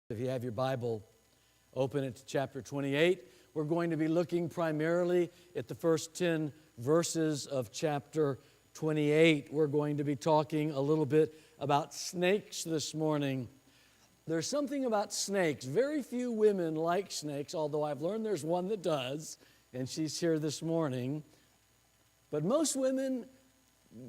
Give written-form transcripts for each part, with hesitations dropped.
If you have your Bible, open it to chapter 28. We're going to be looking primarily at the first 10 verses of chapter 28. We're going to be talking a little bit about snakes this morning. There's something about snakes. Very few women like snakes, although I've learned there's one that does, and she's here this morning. But most women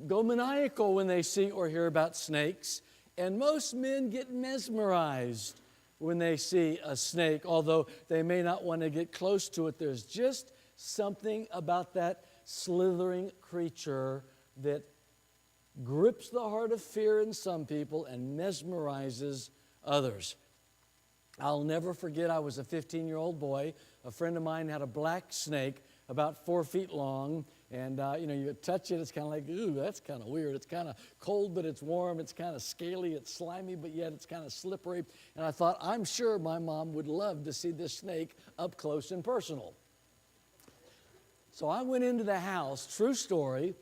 go maniacal when they see or hear about snakes, and most men get mesmerized when they see a snake, although they may not want to get close to it. There's just something about that slithering creature that grips the heart of fear in some people and mesmerizes others. I'll never forget, I was a 15-year-old boy. A friend of mine had a black snake about 4 feet long, and you touch it, it's kind of like, ooh, that's kind of weird. It's kind of cold, but it's warm. It's kind of scaly. It's slimy, but yet it's kind of slippery. And I thought, I'm sure my mom would love to see this snake up close and personal. So I went into the house, true story.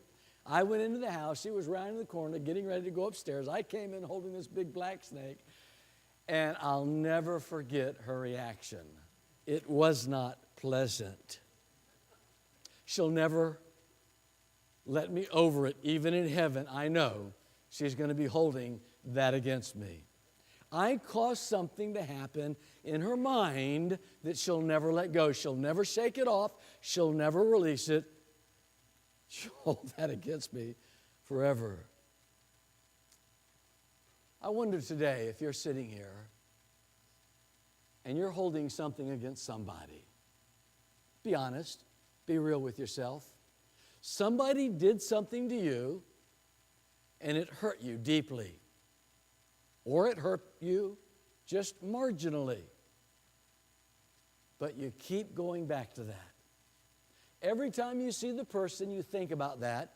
I went into the house. She was rounding the corner, getting ready to go upstairs. I came in holding this big black snake, and I'll never forget her reaction. It was not pleasant. She'll never let me over it. Even in heaven, I know she's going to be holding that against me. I caused something to happen in her mind that she'll never let go. She'll never shake it off. She'll never release it. She'll hold that against me forever. I wonder today if you're sitting here and you're holding something against somebody. Be honest. Be real with yourself. Somebody did something to you and it hurt you deeply. Or it hurt you just marginally. But you keep going back to that. Every time you see the person, you think about that.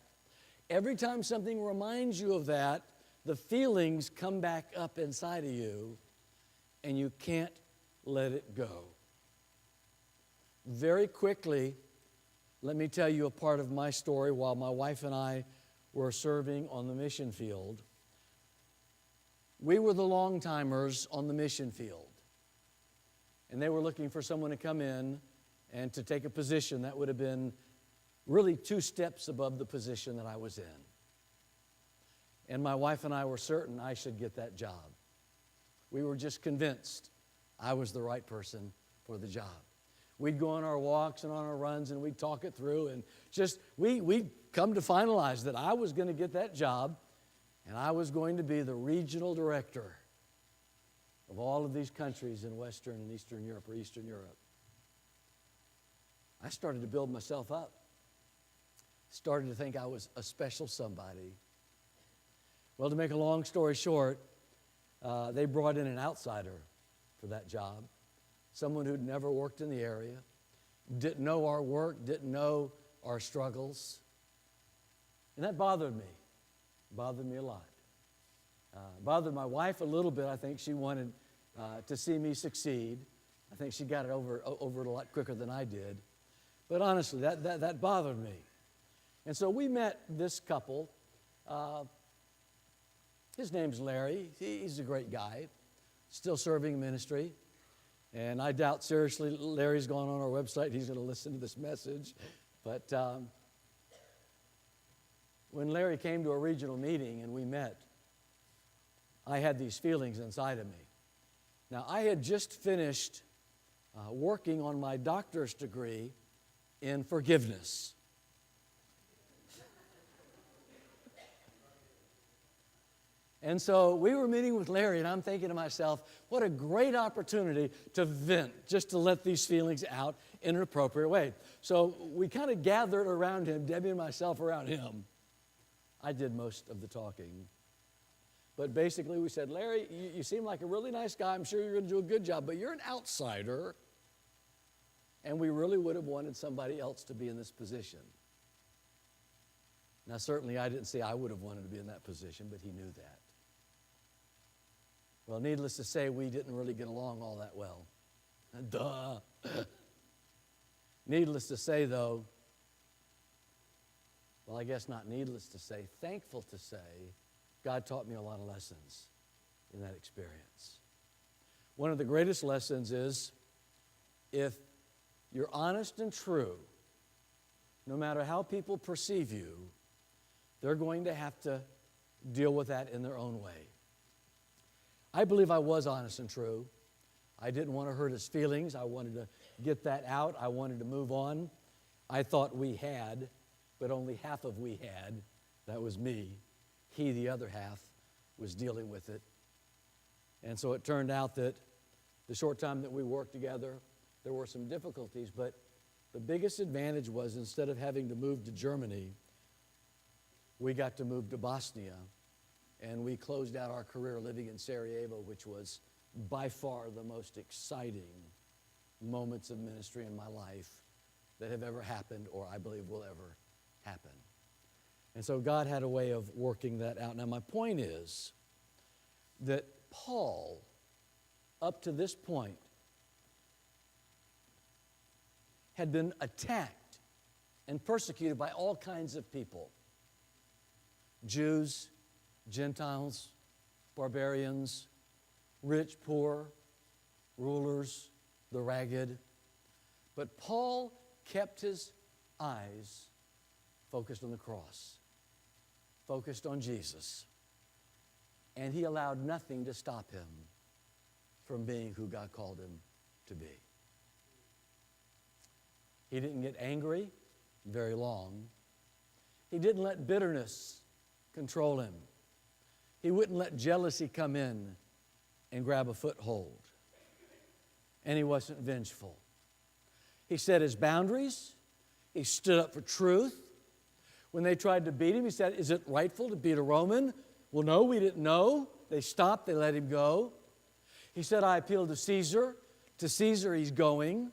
Every time something reminds you of that, the feelings come back up inside of you and you can't let it go. Very quickly, let me tell you a part of my story. While my wife and I were serving on the mission field, we were the long-timers on the mission field. And they were looking for someone to come in and to take a position that would have been really 2 steps above the position that I was in. And my wife and I were certain I should get that job. We were just convinced I was the right person for the job. We'd go on our walks and on our runs and we'd talk it through, and we'd come to finalize that I was going to get that job and I was going to be the regional director of all of these countries in Western and Eastern Europe, or Eastern Europe. I started to build myself up. Started to think I was a special somebody. Well, to make a long story short, they brought in an outsider for that job. Someone who'd never worked in the area, didn't know our work, didn't know our struggles. And that bothered me. Bothered me a lot. Bothered my wife a little bit. I think she wanted to see me succeed. I think she got it over it a lot quicker than I did. But honestly, that bothered me. And so we met this couple. His name's Larry. He's a great guy, still serving ministry. And I doubt seriously Larry's gone on our website. He's going to listen to this message. But when Larry came to a regional meeting and we met, I had these feelings inside of me. Now, I had just finished working on my doctor's degree in forgiveness. And so we were meeting with Larry, and I'm thinking to myself, what a great opportunity to vent, just to let these feelings out in an appropriate way. So we kind of gathered around him, Debbie and myself around him. I did most of the talking. But basically we said, Larry, you seem like a really nice guy. I'm sure you're going to do a good job, but you're an outsider, and we really would have wanted somebody else to be in this position. Now, certainly I didn't say I would have wanted to be in that position, but he knew that. Well, needless to say, we didn't really get along all that well. Duh. Needless to say, though, well, I guess not needless to say, thankful to say, God taught me a lot of lessons in that experience. One of the greatest lessons is if you're honest and true, no matter how people perceive you, they're going to have to deal with that in their own way. I believe I was honest and true. I didn't want to hurt his feelings. I wanted to get that out. I wanted to move on. I thought we had, but only half of we had. That was me. He, the other half, was dealing with it. And so it turned out that the short time that we worked together, there were some difficulties, but the biggest advantage was instead of having to move to Germany, we got to move to Bosnia, and we closed out our career living in Sarajevo, which was by far the most exciting moments of ministry in my life that have ever happened or I believe will ever happen. And so God had a way of working that out. Now my point is that Paul, up to this point, had been attacked and persecuted by all kinds of people. Jews, Gentiles, barbarians, rich, poor, rulers, the ragged. But Paul kept his eyes focused on the cross, focused on Jesus. And he allowed nothing to stop him from being who God called him to be. He didn't get angry very long. He didn't let bitterness control him. He wouldn't let jealousy come in and grab a foothold. And he wasn't vengeful. He set his boundaries. He stood up for truth. When they tried to beat him, he said, "Is it rightful to beat a Roman?" "Well, no, we didn't know." They stopped. They let him go. He said, "I appeal to Caesar." To Caesar he's going.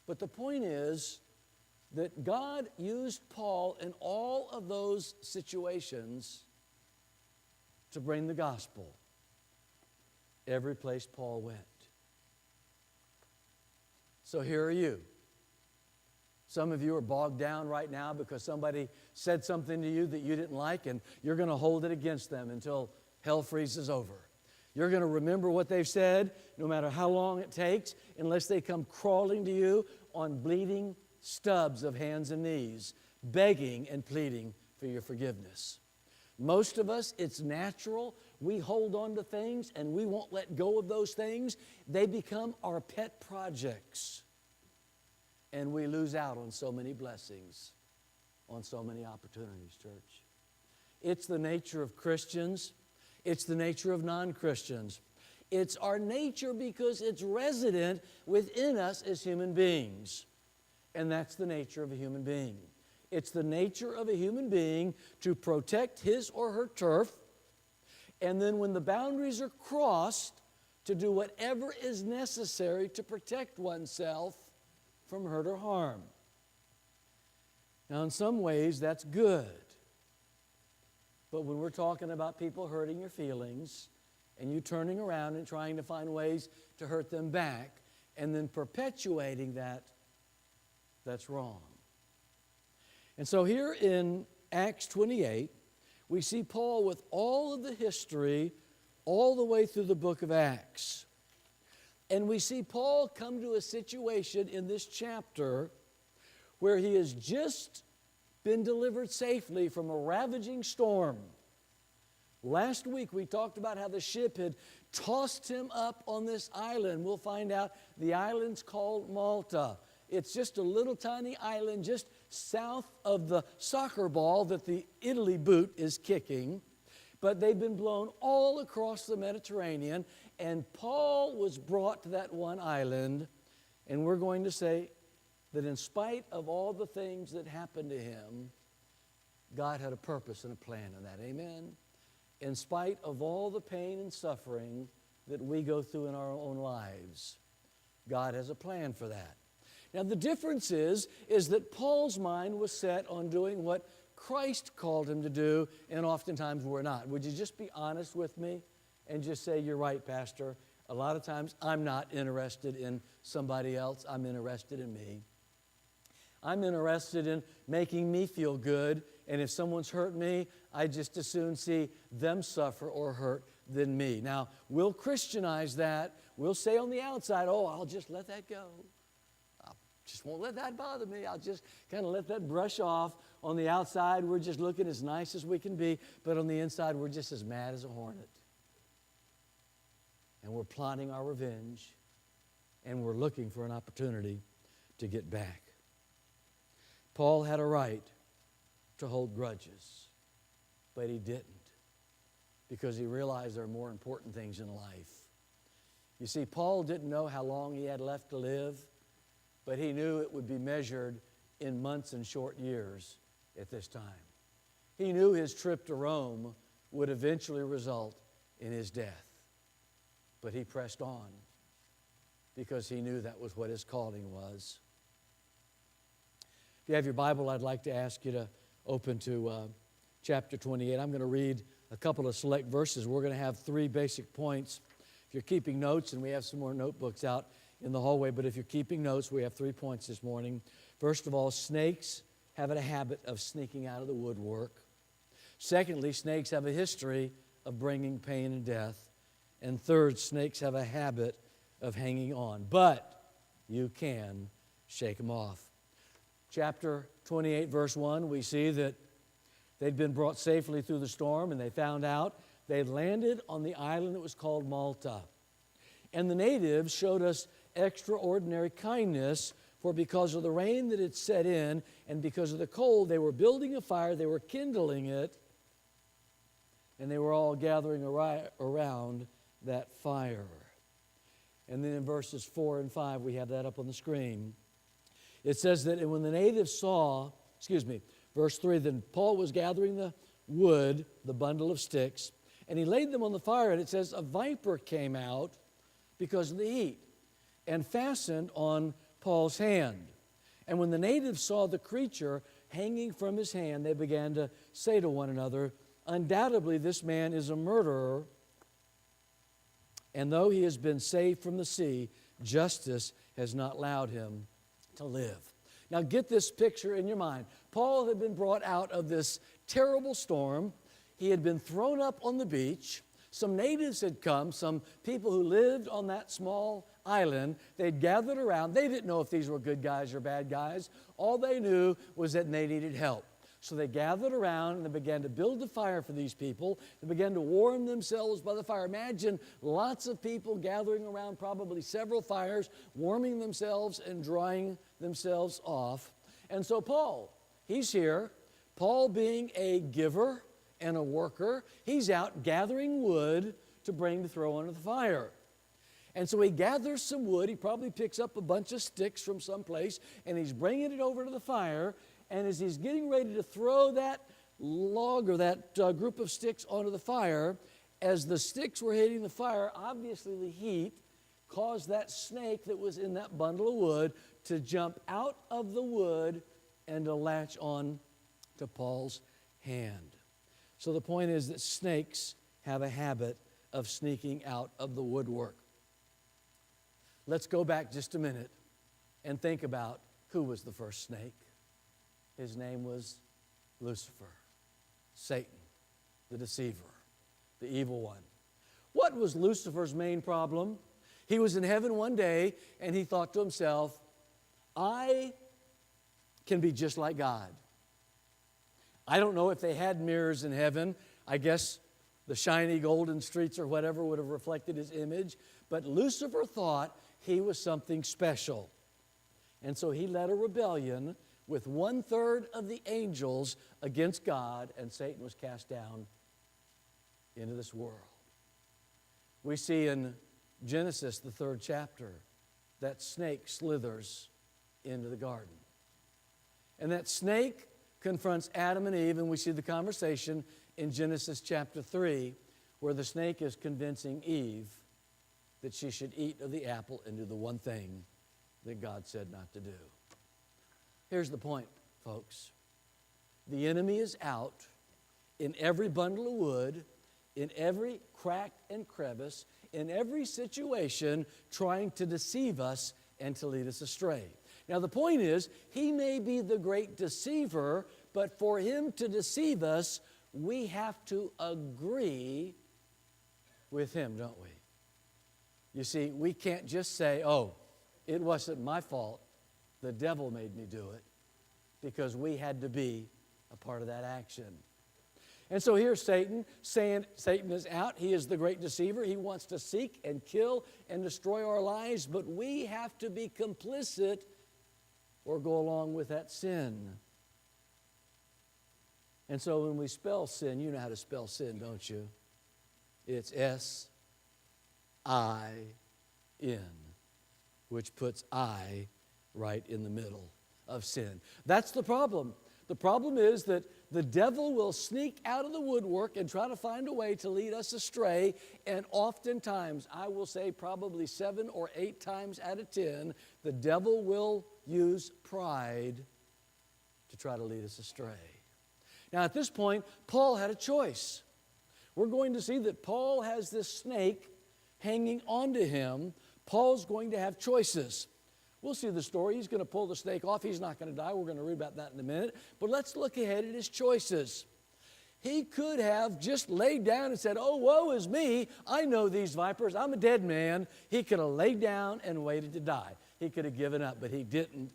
But the point is that God used Paul in all of those situations to bring the gospel every place Paul went. So here are you. Some of you are bogged down right now because somebody said something to you that you didn't like, and you're going to hold it against them until hell freezes over. You're going to remember what they've said, no matter how long it takes, unless they come crawling to you on bleeding stubs of hands and knees, begging and pleading for your forgiveness. Most of us, it's natural. We hold on to things and we won't let go of those things. They become our pet projects. And we lose out on so many blessings, on so many opportunities, church. It's the nature of Christians. It's the nature of non-Christians. It's our nature because it's resident within us as human beings. And that's the nature of a human being. It's the nature of a human being to protect his or her turf, and then when the boundaries are crossed, to do whatever is necessary to protect oneself from hurt or harm. Now, in some ways, that's good. But when we're talking about people hurting your feelings, and you turning around and trying to find ways to hurt them back, and then perpetuating that, that's wrong. And so here in Acts 28, we see Paul with all of the history all the way through the book of Acts. And we see Paul come to a situation in this chapter where he has just been delivered safely from a ravaging storm. Last week we talked about how the ship had tossed him up on this island. We'll find out the island's called Malta. It's just a little tiny island just south of the soccer ball that the Italy boot is kicking. But they've been blown all across the Mediterranean, and Paul was brought to that one island. And we're going to say that in spite of all the things that happened to him, God had a purpose and a plan in that. Amen? In spite of all the pain and suffering that we go through in our own lives, God has a plan for that. Now, the difference is that Paul's mind was set on doing what Christ called him to do, and oftentimes we're not. Would you just be honest with me and just say, "You're right, Pastor. A lot of times I'm not interested in somebody else. I'm interested in me. I'm interested in making me feel good, and if someone's hurt me, I just as soon see them suffer or hurt than me." Now, we'll Christianize that we'll say on the outside, oh, I'll just let that go. I just won't let that bother me. I'll just kind of let that brush off. On the outside, we're just looking as nice as we can be, but on the inside, we're just as mad as a hornet. And we're plotting our revenge, and we're looking for an opportunity to get back. Paul had a right to hold grudges, but he didn't, because he realized there are more important things in life. You see, Paul didn't know how long he had left to live, but he knew it would be measured in months and short years at this time. He knew his trip to Rome would eventually result in his death, but he pressed on because he knew that was what his calling was. If you have your Bible, I'd like to ask you to open to chapter 28. I'm going to read a couple of select verses. We're going to have 3 basic points. If you're keeping notes, and we have some more notebooks out in the hallway, but if you're keeping notes, we have 3 points this morning. First of all, snakes have a habit of sneaking out of the woodwork. Secondly, snakes have a history of bringing pain and death. And third, snakes have a habit of hanging on, but you can shake them off. Chapter 28, verse 1, we see that they'd been brought safely through the storm, and they found out they'd landed on the island that was called Malta. And the natives showed us extraordinary kindness, for because of the rain that had set in and because of the cold, they were building a fire, they were kindling it, and they were all gathering around that fire. And then in verses 4 and 5, we have that up on the screen. It says that when the natives saw, verse 3, then Paul was gathering the wood, the bundle of sticks, and he laid them on the fire, and it says a viper came out because of the heat and fastened on Paul's hand. And when the natives saw the creature hanging from his hand, they began to say to one another, undoubtedly this man is a murderer, and though he has been saved from the sea, justice has not allowed him to live. Now get this picture in your mind. Paul had been brought out of this terrible storm. He had been thrown up on the beach. Some natives had come, some people who lived on that small island. They'd gathered around. They didn't know if these were good guys or bad guys. All they knew was that they needed help. So they gathered around and they began to build a fire for these people. They began to warm themselves by the fire. Imagine lots of people gathering around, probably several fires, warming themselves and drying themselves off. And so Paul, he's here. Paul, being a giver and a worker, he's out gathering wood to bring to throw onto the fire. And so he gathers some wood. He probably picks up a bunch of sticks from someplace, and he's bringing it over to the fire. And as he's getting ready to throw that log or that group of sticks onto the fire, as the sticks were hitting the fire, obviously the heat caused that snake that was in that bundle of wood to jump out of the wood and to latch on to Paul's hand. So the point is that snakes have a habit of sneaking out of the woodwork. Let's go back just a minute and think about who was the first snake. His name was Lucifer, Satan, the deceiver, the evil one. What was Lucifer's main problem? He was in heaven one day and he thought to himself, I can be just like God. I don't know if they had mirrors in heaven. I guess the shiny golden streets or whatever would have reflected his image. But Lucifer thought he was something special. And so he led a rebellion with 1/3 of the angels against God, and Satan was cast down into this world. We see in Genesis, the 3rd chapter, that snake slithers into the garden. And that snake confronts Adam and Eve, and we see the conversation in Genesis chapter 3, where the snake is convincing Eve that she should eat of the apple and do the one thing that God said not to do. Here's the point, folks. The enemy is out in every bundle of wood, in every crack and crevice, in every situation, trying to deceive us and to lead us astray. Now, the point is, he may be the great deceiver, but for him to deceive us, we have to agree with him, don't we? You see, we can't just say, oh, it wasn't my fault. The devil made me do it, because we had to be a part of that action. And so here's Satan saying Satan is out. He is the great deceiver. He wants to seek and kill and destroy our lives, but we have to be complicit or go along with that sin. And so when we spell sin, you know how to spell sin, don't you? It's S-I-N, which puts I right in the middle of sin. That's the problem. The problem is that the devil will sneak out of the woodwork and try to find a way to lead us astray. And oftentimes, I will say probably 7 or 8 times out of 10, the devil will use pride to try to lead us astray. Now, at this point, Paul had a choice. We're going to see that Paul has this snake hanging onto him. Paul's going to have choices. We'll see the story. He's going to pull the snake off. He's not going to die. We're going to read about that in a minute. But let's look ahead at his choices. He could have just laid down and said, oh, woe is me. I know these vipers. I'm a dead man. He could have laid down and waited to die. He could have given up, but he didn't,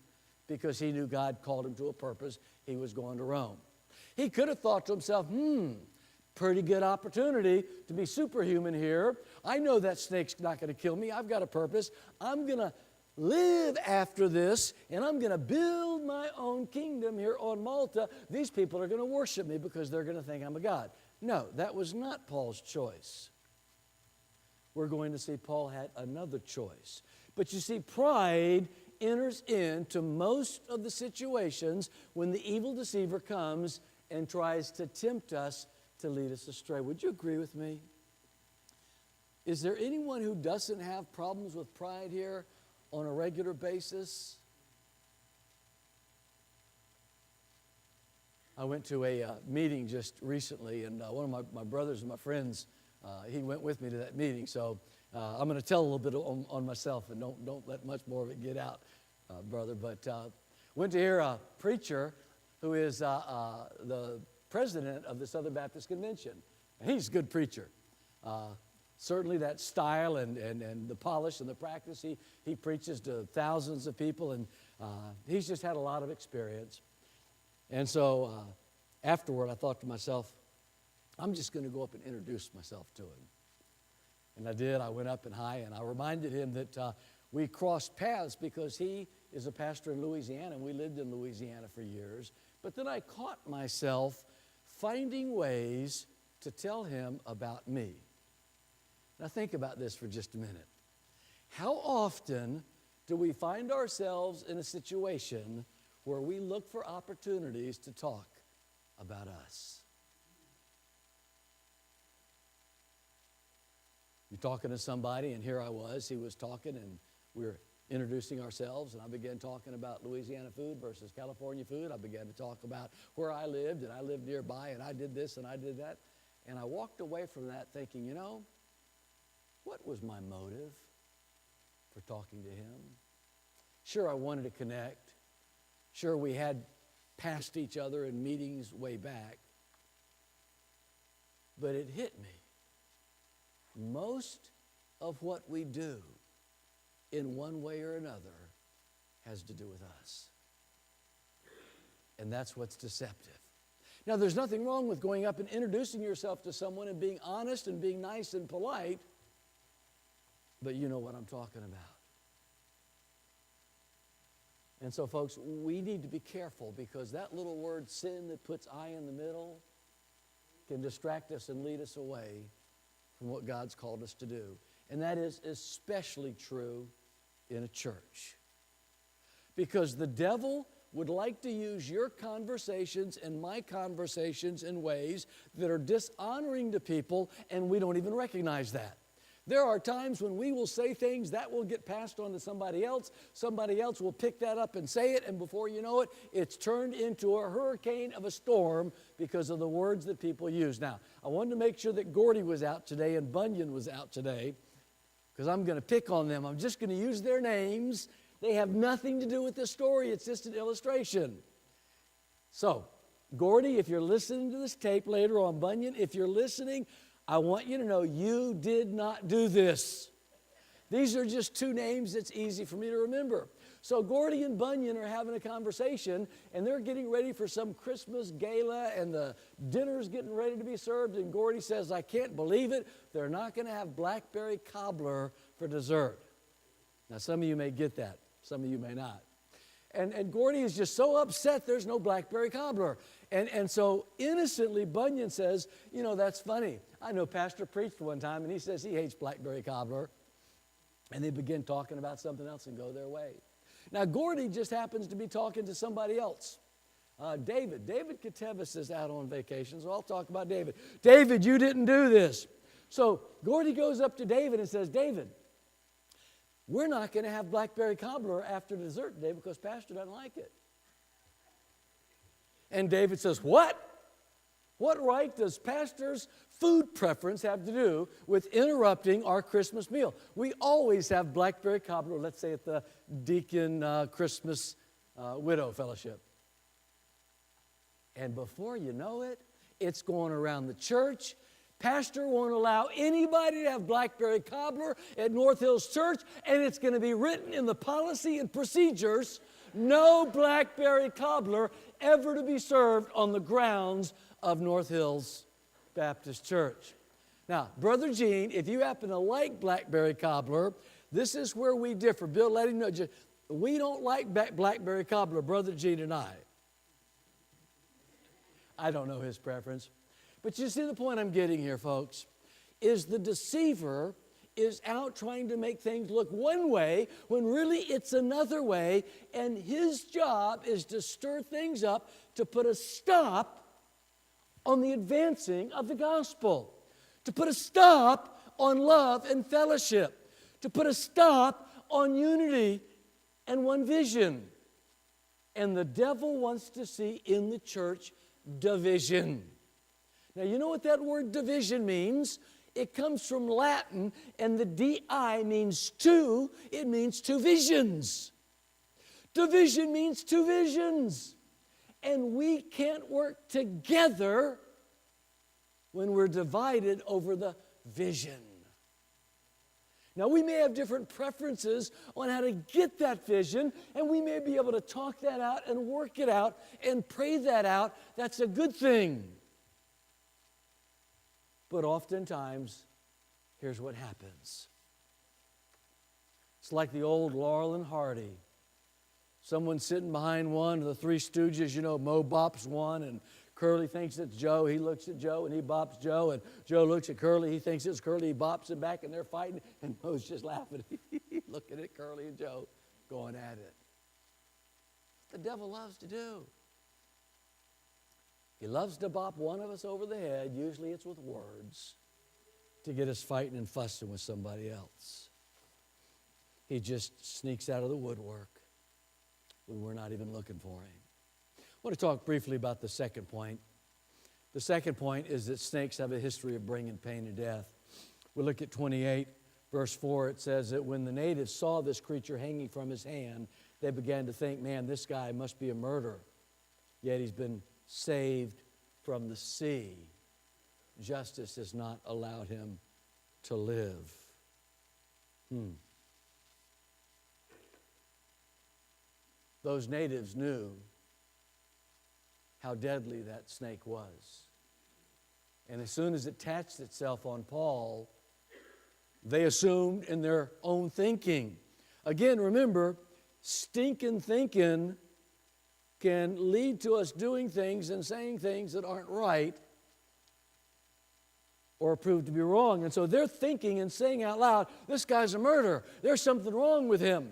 because he knew God called him to a purpose. He was going to Rome. He could have thought to himself, pretty good opportunity to be superhuman here. I know that snake's not going to kill me. I've got a purpose. I'm going to live after this, and I'm going to build my own kingdom here on Malta. These people are going to worship me because they're going to think I'm a god. No, that was not Paul's choice. We're going to see Paul had another choice. But you see, pride enters into most of the situations when the evil deceiver comes and tries to tempt us to lead us astray. Would you agree with me? Is there anyone who doesn't have problems with pride here on a regular basis? I went to a meeting just recently, and one of my brothers and my friends, he went with me to that meeting. So I'm going to tell a little bit on myself, and don't let much more of it get out, brother. But went to hear a preacher who is the president of the Southern Baptist Convention. He's a good preacher. Certainly that style and the polish and the practice, he preaches to thousands of people, and he's just had a lot of experience. And so afterward, I thought to myself, I'm just going to go up and introduce myself to him. And I did. I went up and and I reminded him that we crossed paths because he is a pastor in Louisiana, and we lived in Louisiana for years. But then I caught myself finding ways to tell him about me. Now think about this for just a minute. How often do we find ourselves in a situation where we look for opportunities to talk about us? You're talking to somebody, and here I was. He was talking, and we were introducing ourselves, and I began talking about Louisiana food versus California food. I began to talk about where I lived, and I lived nearby, and I did this and I did that. And I walked away from that thinking, what was my motive for talking to him? Sure, I wanted to connect. Sure, we had passed each other in meetings way back. But it hit me. Most of what we do in one way or another has to do with us. And that's what's deceptive. Now, there's nothing wrong with going up and introducing yourself to someone and being honest and being nice and polite, but you know what I'm talking about. And so, folks, we need to be careful, because that little word sin that puts I in the middle can distract us and lead us away from what God's called us to do. And that is especially true in a church. Because the devil would like to use your conversations and my conversations in ways that are dishonoring to people, and we don't even recognize that. There are times when we will say things that will get passed on to somebody else. Somebody else will pick that up and say it, and before you know it, it's turned into a hurricane of a storm because of the words that people use. Now, I wanted to make sure that Gordy was out today and Bunyan was out today, because I'm going to pick on them. I'm just going to use their names. They have nothing to do with this story. It's just an illustration. So, Gordy, if you're listening to this tape later on, Bunyan, if you're listening, I want you to know you did not do this. These are just two names that's easy for me to remember. So Gordy and Bunyan are having a conversation, and they're getting ready for some Christmas gala, and the dinner's getting ready to be served, and Gordy says, I can't believe it, they're not going to have blackberry cobbler for dessert. Now, some of you may get that. Some of you may not. And Gordy is just so upset there's no blackberry cobbler. And so innocently, Bunyan says, you know, that's funny. I know Pastor preached one time, and he says he hates blackberry cobbler. And they begin talking about something else and go their way. Now, Gordy just happens to be talking to somebody else. David Katevis is out on vacation, so I'll talk about David. David, you didn't do this. So Gordy goes up to David and says, David, we're not going to have blackberry cobbler after dessert today because Pastor doesn't like it. And David says, what? What right does Pastor's food preference have to do with interrupting our Christmas meal? We always have blackberry cobbler, let's say at the Deacon Christmas Widow Fellowship. And before you know it, it's going around the church. Pastor won't allow anybody to have blackberry cobbler at North Hills Church, and it's going to be written in the policy and procedures, no blackberry cobbler ever to be served on the grounds of North Hills Baptist Church. Now, Brother Gene, if you happen to like blackberry cobbler, this is where we differ. Bill, let him know. We don't like blackberry cobbler, Brother Gene and I. I don't know his preference. But you see the point I'm getting here, folks, is the deceiver is out trying to make things look one way when really it's another way, and his job is to stir things up to put a stop on the advancing of the gospel, to put a stop on love and fellowship, to put a stop on unity and one vision. And the devil wants to see in the church division. Now, you know what that word division means? It comes from Latin, and the D-I means two. It means two visions. Division means two visions. And we can't work together when we're divided over the vision. Now, we may have different preferences on how to get that vision, and we may be able to talk that out and work it out and pray that out. That's a good thing. But oftentimes, here's what happens. It's like the old Laurel and Hardy. Someone sitting behind one of the Three Stooges, you know, Mo bops one, and Curly thinks it's Joe. He looks at Joe, and he bops Joe, and Joe looks at Curly. He thinks it's Curly. He bops him back, and they're fighting, and Mo's just laughing, looking at Curly and Joe going at it. The devil loves to do. He loves to bop one of us over the head, usually it's with words, to get us fighting and fussing with somebody else. He just sneaks out of the woodwork when we're not even looking for him. I want to talk briefly about the second point. The second point is that snakes have a history of bringing pain and death. We look at 28, verse 4. It says that when the natives saw this creature hanging from his hand, they began to think, man, this guy must be a murderer. Yet he's been saved from the sea. Justice has not allowed him to live. Those natives knew how deadly that snake was. And as soon as it attached itself on Paul, they assumed in their own thinking. Again, remember, stinking thinking can lead to us doing things and saying things that aren't right or prove to be wrong. And so they're thinking and saying out loud, this guy's a murderer. There's something wrong with him.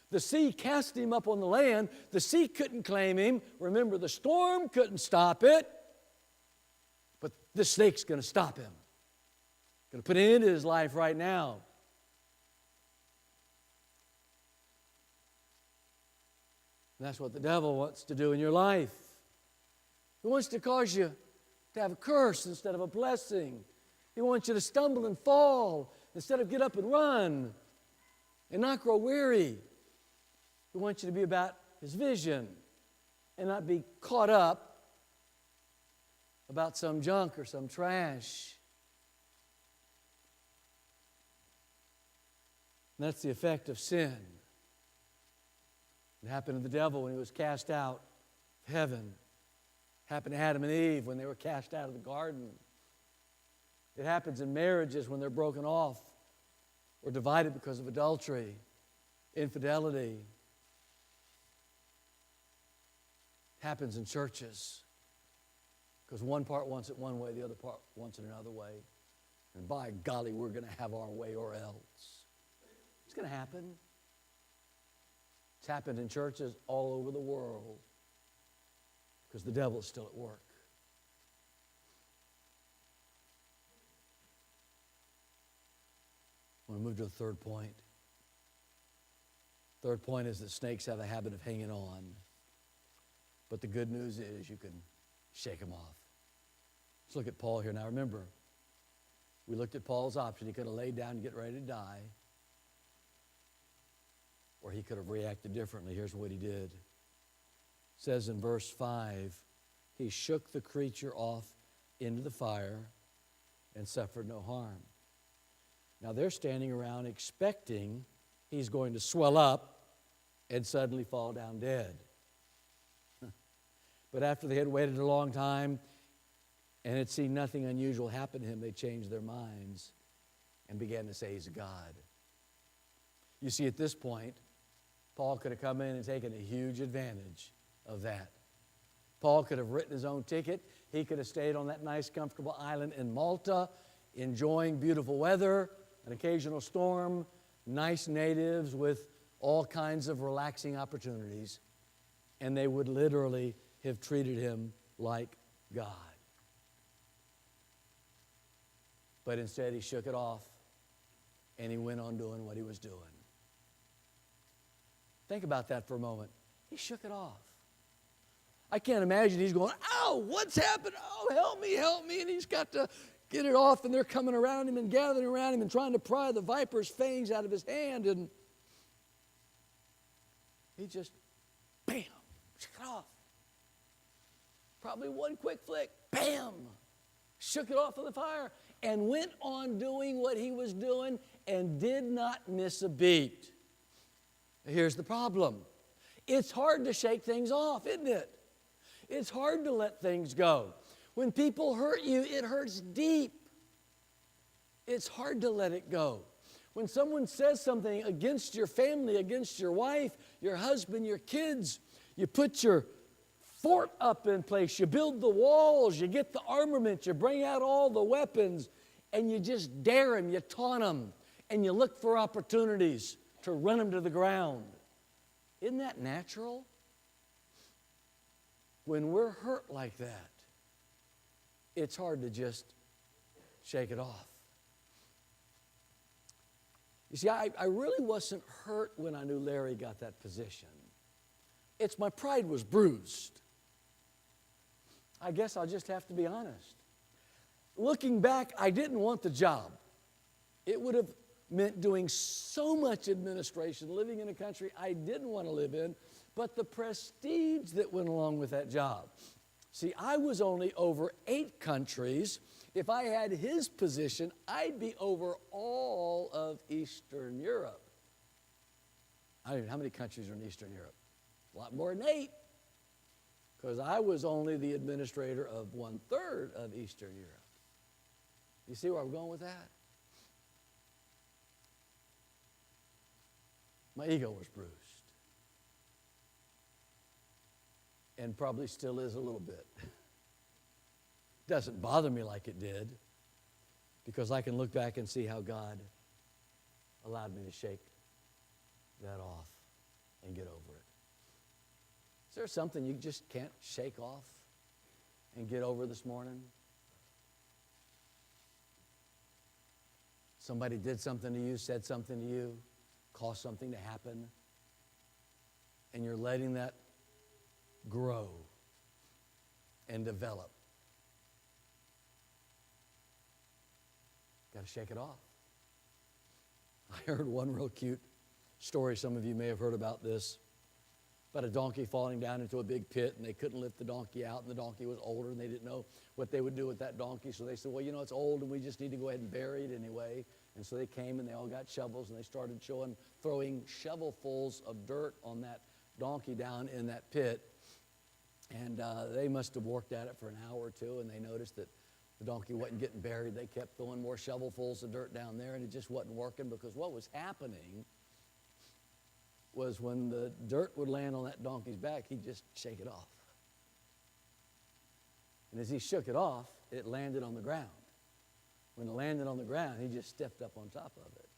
The sea cast him up on the land. The sea couldn't claim him. Remember, the storm couldn't stop it. But the snake's going to stop him. Going to put an end to his life right now. And that's what the devil wants to do in your life. He wants to cause you to have a curse instead of a blessing. He wants you to stumble and fall instead of get up and run and not grow weary. He wants you to be about his vision and not be caught up about some junk or some trash. And that's the effect of sin. It happened to the devil when he was cast out of heaven. It happened to Adam and Eve when they were cast out of the garden. It happens in marriages when they're broken off or divided because of adultery, infidelity. It happens in churches because one part wants it one way, the other part wants it another way. And by golly, we're going to have our way or else. It's going to happen. It's happened in churches all over the world because the devil's still at work. I want to move to the third point. Third point is that snakes have a habit of hanging on. But the good news is you can shake them off. Let's look at Paul here. Now remember, we looked at Paul's option. He could have laid down and get ready to die. Or he could have reacted differently. Here's what he did. It says in verse 5, he shook the creature off into the fire and suffered no harm. Now they're standing around expecting he's going to swell up and suddenly fall down dead. But after they had waited a long time and had seen nothing unusual happen to him, they changed their minds and began to say he's a god. You see, at this point, Paul could have come in and taken a huge advantage of that. Paul could have written his own ticket. He could have stayed on that nice, comfortable island in Malta, enjoying beautiful weather, an occasional storm, nice natives with all kinds of relaxing opportunities, and they would literally have treated him like God. But instead, he shook it off, and he went on doing what he was doing. Think about that for a moment. He shook it off. I can't imagine he's going, "Ow, what's happened? Oh, help me." And he's got to get it off, and they're coming around him and gathering around him and trying to pry the viper's fangs out of his hand. And he just, bam, shook it off. Probably one quick flick, bam, shook it off of the fire and went on doing what he was doing and did not miss a beat. Here's the problem. It's hard to shake things off, isn't it? It's hard to let things go. When people hurt you, it hurts deep. It's hard to let it go. When someone says something against your family, against your wife, your husband, your kids, you put your fort up in place, you build the walls, you get the armament, you bring out all the weapons, and you just dare them, you taunt them, and you look for opportunities to run them to the ground. Isn't that natural? When we're hurt like that, it's hard to just shake it off. You see, I really wasn't hurt when I knew Larry got that position. It's my pride was bruised. I guess I'll just have to be honest. Looking back, I didn't want the job. It would have meant doing so much administration, living in a country I didn't want to live in, but the prestige that went along with that job. See, I was only over 8 countries. If I had his position, I'd be over all of Eastern Europe. I don't know how many countries are in Eastern Europe. A lot more than 8, because I was only the administrator of 1/3 of Eastern Europe. You see where I'm going with that? My ego was bruised. And probably still is a little bit. Doesn't bother me like it did, because I can look back and see how God allowed me to shake that off and get over it. Is there something you just can't shake off and get over this morning? Somebody did something to you, said something to you, caused something to happen, and you're letting that grow and develop. Got to shake it off. I heard one real cute story. Some of you may have heard about this. About a donkey falling down into a big pit, and they couldn't lift the donkey out, and the donkey was older, and they didn't know what they would do with that donkey. So they said, well, you know, it's old, and we just need to go ahead and bury it anyway. And so they came and they all got shovels and they started throwing shovelfuls of dirt on that donkey down in that pit. And they must have worked at it for an hour or two, and they noticed that the donkey wasn't getting buried. They kept throwing more shovelfuls of dirt down there, and it just wasn't working, because what was happening was when the dirt would land on that donkey's back, he'd just shake it off. And as he shook it off, it landed on the ground. When it landed on the ground, he just stepped up on top of it.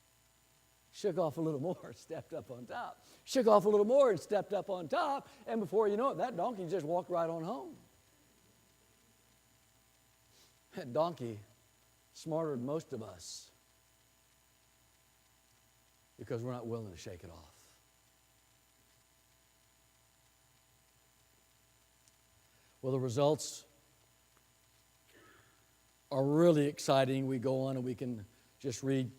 Shook off a little more, stepped up on top. Shook off a little more and stepped up on top. And before you know it, that donkey just walked right on home. That donkey, smarter than most of us, because we're not willing to shake it off. Well, the results are really exciting. We go on and we can just read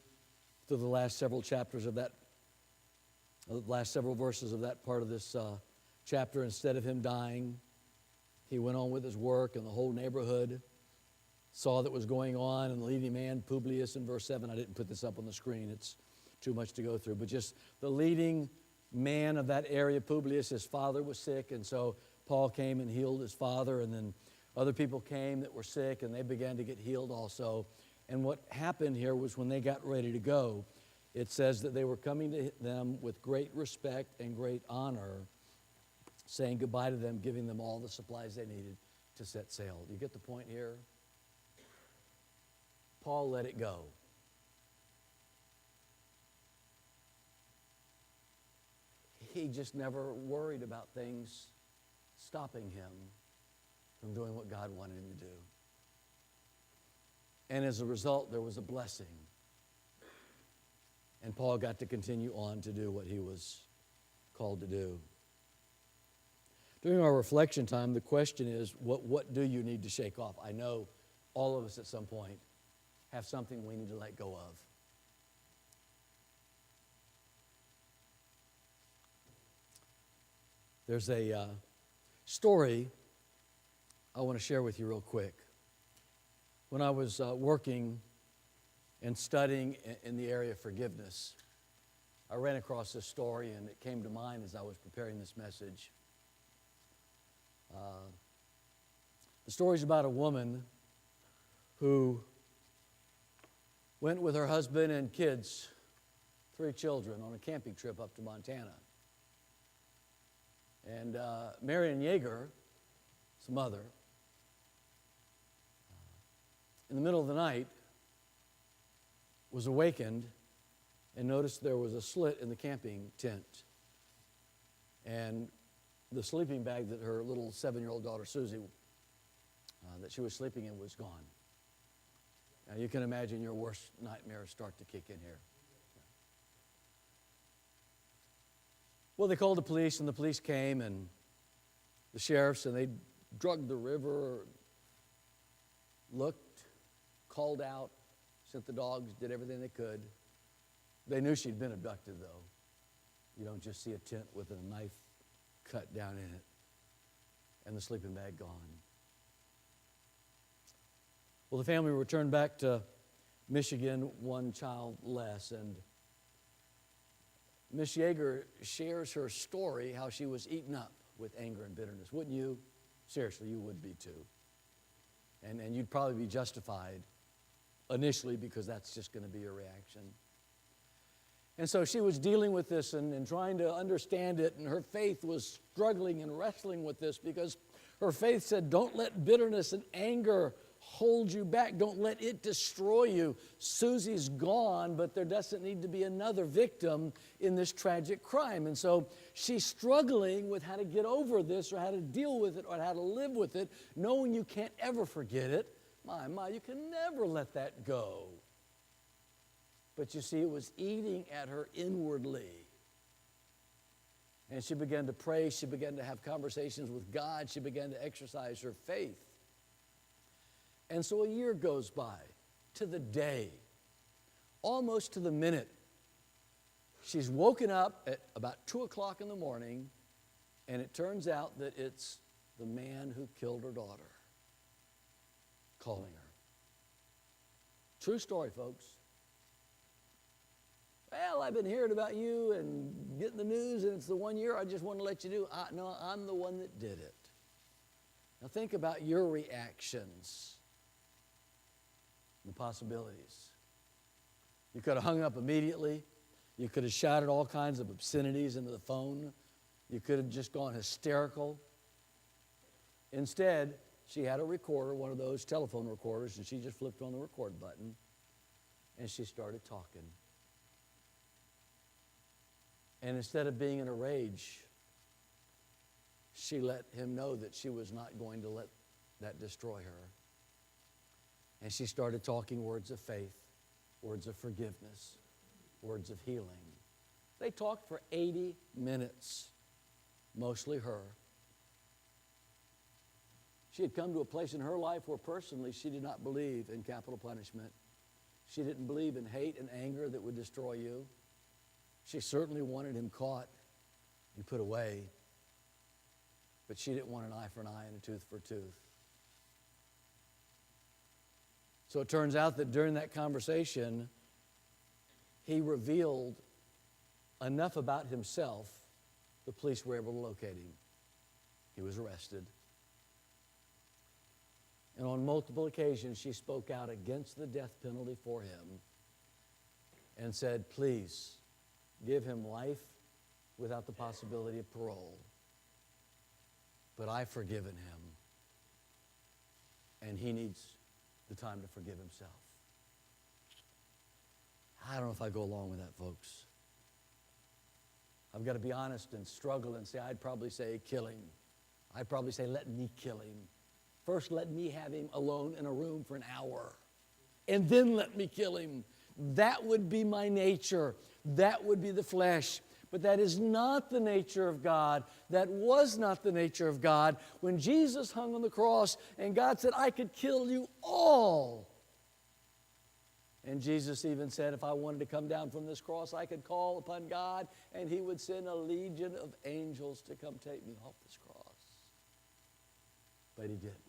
through the last several chapters of that, last several verses of that part of this chapter. Instead of him dying, he went on with his work, and the whole neighborhood saw that was going on. And the leading man, Publius, in verse 7, I didn't put this up on the screen, it's too much to go through, but just the leading man of that area, Publius, his father was sick, and so Paul came and healed his father, and then other people came that were sick, and they began to get healed also. And what happened here was when they got ready to go, it says that they were coming to them with great respect and great honor, saying goodbye to them, giving them all the supplies they needed to set sail. Do you get the point here? Paul let it go. He just never worried about things stopping him from doing what God wanted him to do. And as a result, there was a blessing. And Paul got to continue on to do what he was called to do. During our reflection time, the question is, what do you need to shake off? I know all of us at some point have something we need to let go of. There's a story I want to share with you real quick. When I was working and studying in the area of forgiveness, I ran across this story, and it came to mind as I was preparing this message. The story is about a woman who went with her husband and kids, 3 children, on a camping trip up to Montana. And Marion Yeager, his mother, in the middle of the night, was awakened and noticed there was a slit in the camping tent. And the sleeping bag that her little 7-year-old daughter, Susie, that she was sleeping in was gone. Now, you can imagine your worst nightmares start to kick in here. Well, they called the police, and the police came, and the sheriffs, and they drugged the river, looked, called out, sent the dogs, did everything they could. They knew she'd been abducted, though. You don't just see a tent with a knife cut down in it and the sleeping bag gone. Well, the family returned back to Michigan, 1 child less, and Miss Yeager shares her story, how she was eaten up with anger and bitterness. Wouldn't you? Seriously, you would be too. And you'd probably be justified initially, because that's just going to be your reaction. And so she was dealing with this and trying to understand it, and her faith was struggling and wrestling with this, because her faith said, don't let bitterness and anger hold you back. Don't let it destroy you. Susie's gone, but there doesn't need to be another victim in this tragic crime. And so she's struggling with how to get over this, or how to deal with it, or how to live with it, knowing you can't ever forget it. My, you can never let that go. But you see, it was eating at her inwardly. And she began to pray. She began to have conversations with God. She began to exercise her faith. And so a year goes by, to the day, almost to the minute. She's woken up at about 2 o'clock in the morning, and it turns out that it's the man who killed her daughter calling her. True story, folks. Well, I've been hearing about you and getting the news, and it's the one year I just want to let you do. No, I'm the one that did it. Now think about your reactions and the possibilities. You could have hung up immediately. You could have shouted all kinds of obscenities into the phone. You could have just gone hysterical. Instead, she had a recorder, one of those telephone recorders, and she just flipped on the record button, and she started talking. And instead of being in a rage, she let him know that she was not going to let that destroy her. And she started talking words of faith, words of forgiveness, words of healing. They talked for 80 minutes, mostly her. She had come to a place in her life where personally she did not believe in capital punishment. She didn't believe in hate and anger that would destroy you. She certainly wanted him caught and put away, but she didn't want an eye for an eye and a tooth for a tooth. So it turns out that during that conversation, he revealed enough about himself, the police were able to locate him. He was arrested. And on multiple occasions, she spoke out against the death penalty for him and said, please, give him life without the possibility of parole. But I've forgiven him, and he needs the time to forgive himself. I don't know if I go along with that, folks. I've got to be honest and struggle and say, I'd probably say, kill him. I'd probably say, let me kill him. First, let me have him alone in a room for an hour, and then let me kill him. That would be my nature. That would be the flesh. But that is not the nature of God. That was not the nature of God. When Jesus hung on the cross and God said, I could kill you all. And Jesus even said, if I wanted to come down from this cross, I could call upon God and he would send a legion of angels to come take me off this cross. But he didn't.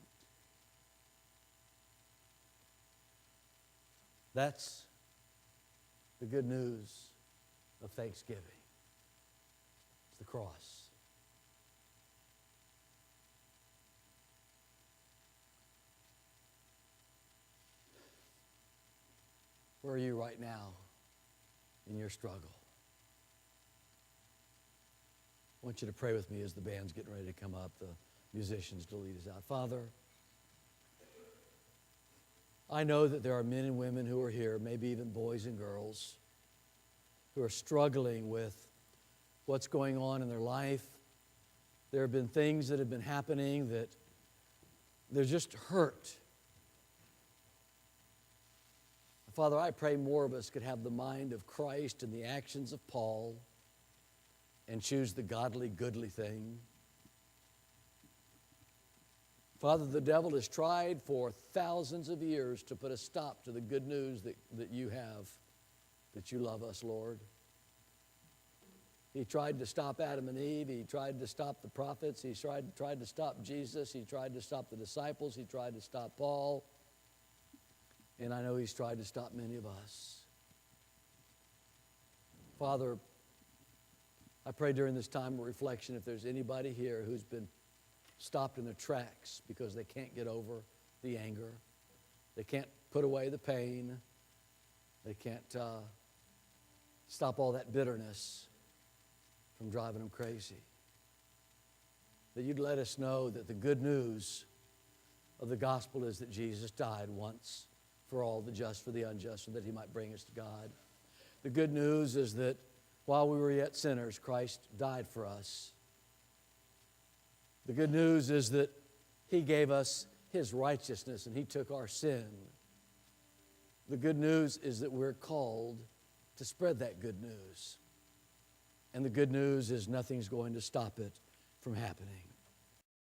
That's the good news of Thanksgiving. It's the cross. Where are you right now in your struggle? I want you to pray with me as the band's getting ready to come up, the musicians to lead us out. Father, I know that there are men and women who are here, maybe even boys and girls, who are struggling with what's going on in their life. There have been things that have been happening that they're just hurt. Father, I pray more of us could have the mind of Christ and the actions of Paul and choose the godly, goodly thing. Father, the devil has tried for thousands of years to put a stop to the good news that you have, that you love us, Lord. He tried to stop Adam and Eve. He tried to stop the prophets. He tried to stop Jesus. He tried to stop the disciples. He tried to stop Paul. And I know he's tried to stop many of us. Father, I pray during this time of reflection, if there's anybody here who's been stopped in their tracks because they can't get over the anger, they can't put away the pain, they can't stop all that bitterness from driving them crazy, that you'd let us know that the good news of the gospel is that Jesus died once for all, the just for the unjust, so that he might bring us to God. The good news is that while we were yet sinners, Christ died for us. The good news is that he gave us his righteousness and he took our sin. The good news is that we're called to spread that good news. And the good news is nothing's going to stop it from happening.